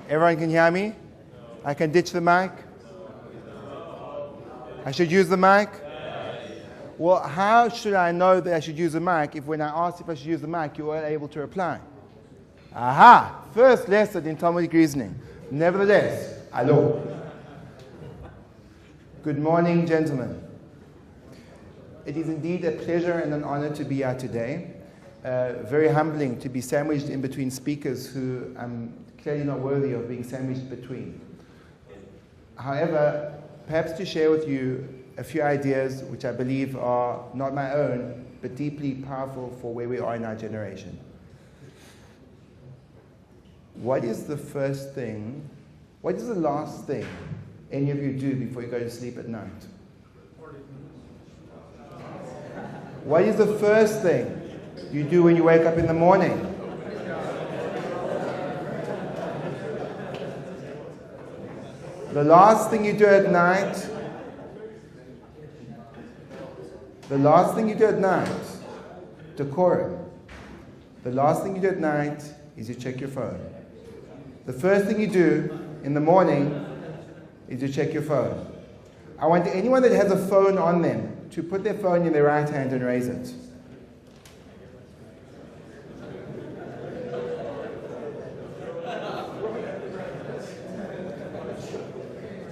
Everyone can hear me? I can ditch the mic? I should use the mic? Well, how should I know that I should use the mic if when I asked if I should use the mic, you weren't able to reply? Aha! First lesson in Talmudic reasoning. Nevertheless, hello. Good morning, gentlemen. It is indeed a pleasure and an honor to be here today. Very humbling to be sandwiched in between speakers who I'm clearly not worthy of being sandwiched between. However, perhaps to share with you a few ideas which I believe are not my own, but deeply powerful for where we are in our generation. What is the first thing, what is the last thing any of you do before you go to sleep at night? What is the first thing you do when you wake up in the morning? The last thing you do at night, decorum. The last thing you do at night is you check your phone. The first thing you do in the morning is you check your phone. I want anyone that has a phone on them to put their phone in their right hand and raise it.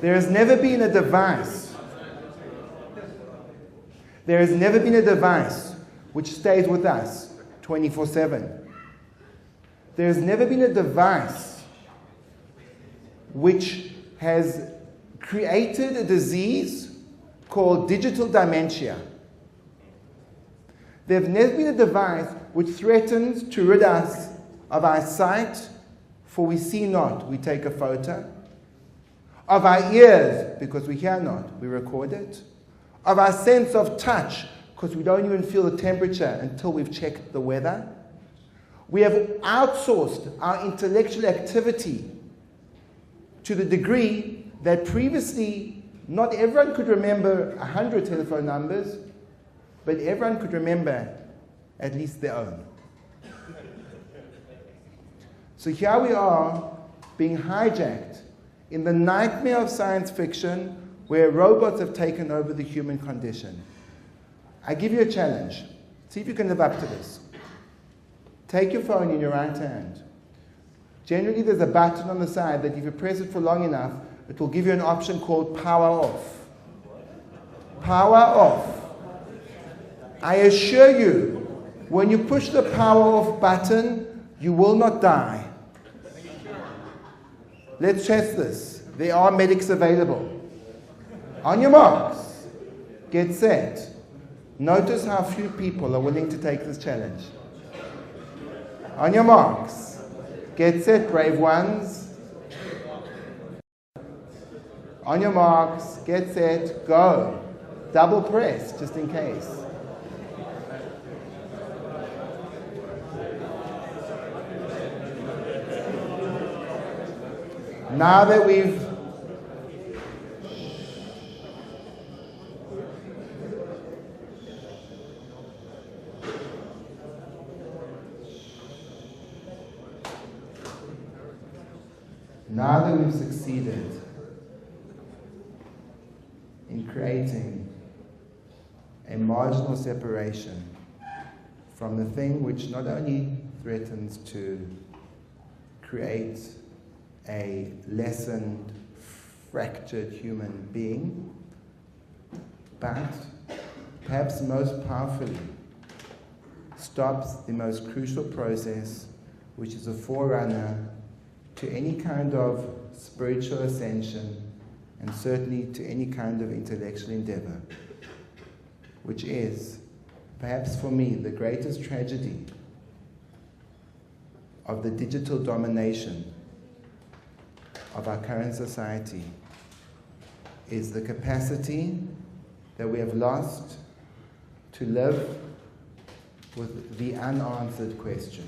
There has never been a device which stays with us 24/7. There has never been a device which has created a disease called digital dementia. There has never been a device which threatens to rid us of our sight, for we see not, we take a photo. Of our ears, because we hear not, we record it. Of our sense of touch, because we don't even feel the temperature until we've checked the weather. We have outsourced our intellectual activity to the degree that previously not everyone could remember 100 telephone numbers, but everyone could remember at least their own. So here we are being hijacked in the nightmare of science fiction where robots have taken over the human condition. I give you a challenge. See if you can live up to this. Take your phone in your right hand. Generally, there's a button on the side that if you press it for long enough, it will give you an option called power off. Power off. I assure you, when you push the power off button, you will not die. Let's test this. There are medics available. On your marks, get set. Notice how few people are willing to take this challenge. On your marks, get set, brave ones. On your marks, get set, go. Double press, just in case. Now that we've succeeded in creating a marginal separation from the thing which not only threatens to create a lessened, fractured human being, but perhaps most powerfully stops the most crucial process, which is a forerunner to any kind of spiritual ascension and certainly to any kind of intellectual endeavor, which is, perhaps for me, the greatest tragedy of the digital domination of our current society, is the capacity that we have lost to live with the unanswered question.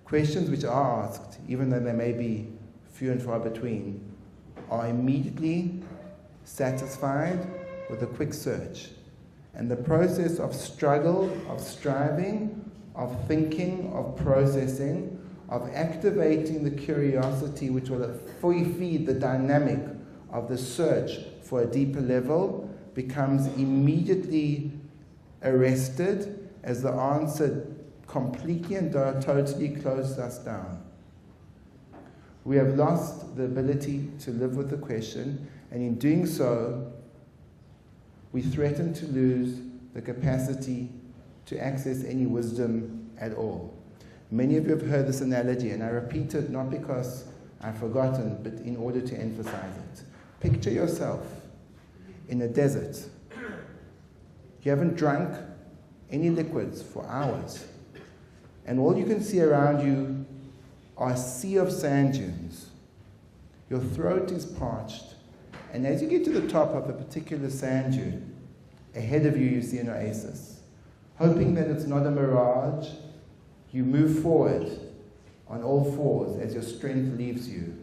Questions which are asked, even though they may be few and far between, are immediately satisfied with a quick search. And the process of struggle, of striving, of thinking, of processing, of activating the curiosity which will feed the dynamic of the search for a deeper level becomes immediately arrested as the answer completely and totally closes us down. We have lost the ability to live with the question, and in doing so, we threaten to lose the capacity to access any wisdom at all. Many of you have heard this analogy, and I repeat it not because I've forgotten, but in order to emphasize it. Picture yourself in a desert. You haven't drunk any liquids for hours, and all you can see around you are a sea of sand dunes. Your throat is parched, and as you get to the top of a particular sand dune, ahead of you you see an oasis. Hoping that it's not a mirage, you move forward on all fours as your strength leaves you.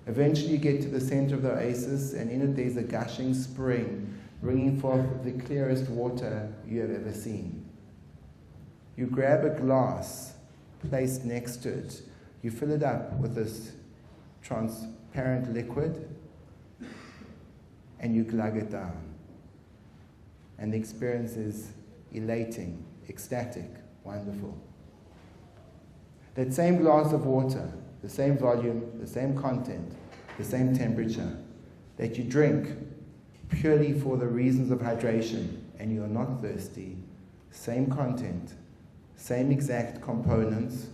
Eventually you get to the center of the oasis, and in it there's a gushing spring bringing forth the clearest water you have ever seen. You grab a glass placed next to it. You fill it up with this transparent liquid, and you glug it down. And the experience is elating, ecstatic, wonderful. That same glass of water, the same volume, the same content, the same temperature, that you drink purely for the reasons of hydration, and you are not thirsty, same content, same exact components,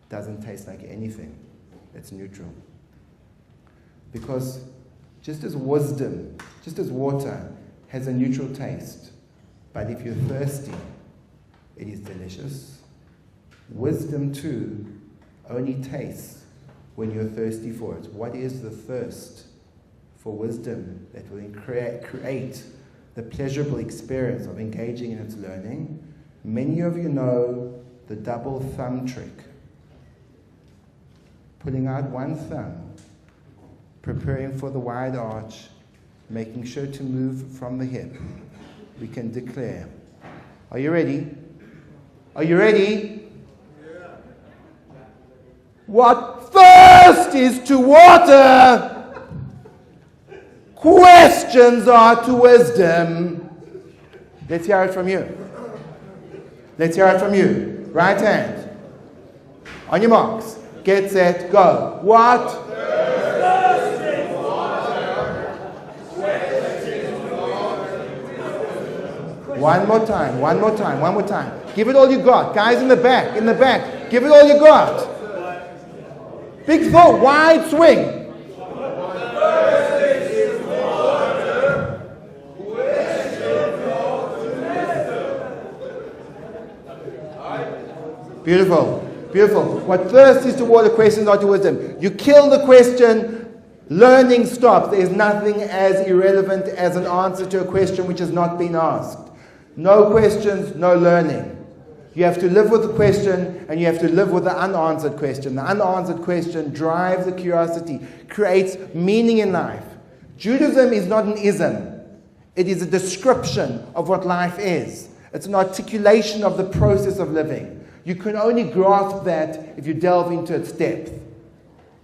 doesn't taste like anything. It's neutral. Because just as wisdom, just as water has a neutral taste, but if you're thirsty, it is delicious, wisdom too only tastes when you're thirsty for it. What is the thirst for wisdom that will create the pleasurable experience of engaging in its learning? Many of you know the double thumb trick. Pulling out one thumb, preparing for the wide arch, making sure to move from the hip. We can declare. Are you ready? Are you ready? Yeah. What thirst is to water, questions are to wisdom. Let's hear it from you. Let's hear it from you. Right hand. On your marks. Get set, go. What? One more time, one more time, one more time. Give it all you got. Guys in the back, give it all you got. Big thought, wide swing. Beautiful, beautiful. What thirst is to water, questions are to wisdom. You kill the question, learning stops. There is nothing as irrelevant as an answer to a question which has not been asked. No questions, no learning. You have to live with the question, and you have to live with the unanswered question. The unanswered question drives the curiosity, creates meaning in life. Judaism is not an ism. It is a description of what life is. It's an articulation of the process of living. You can only grasp that if you delve into its depth.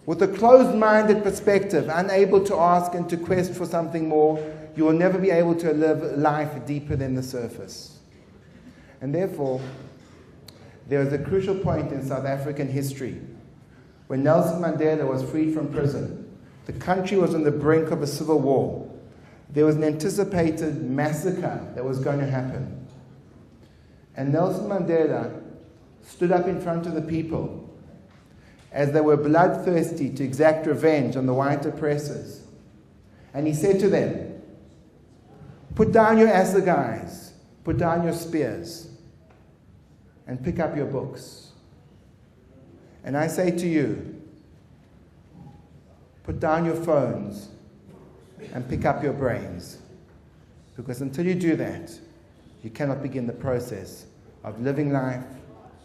With a closed-minded perspective, unable to ask and to quest for something more, you will never be able to live life deeper than the surface. And therefore, there is a crucial point in South African history when Nelson Mandela was freed from prison. The country was on the brink of a civil war. There was an anticipated massacre that was going to happen. And Nelson Mandela stood up in front of the people as they were bloodthirsty to exact revenge on the white oppressors. And he said to them, "Put down your assegais, put down your spears, and pick up your books. And I say to you, put down your phones and pick up your brains. Because until you do that, you cannot begin the process of living life,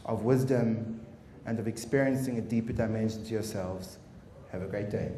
of wisdom, and of experiencing a deeper dimension to yourselves." Have a great day.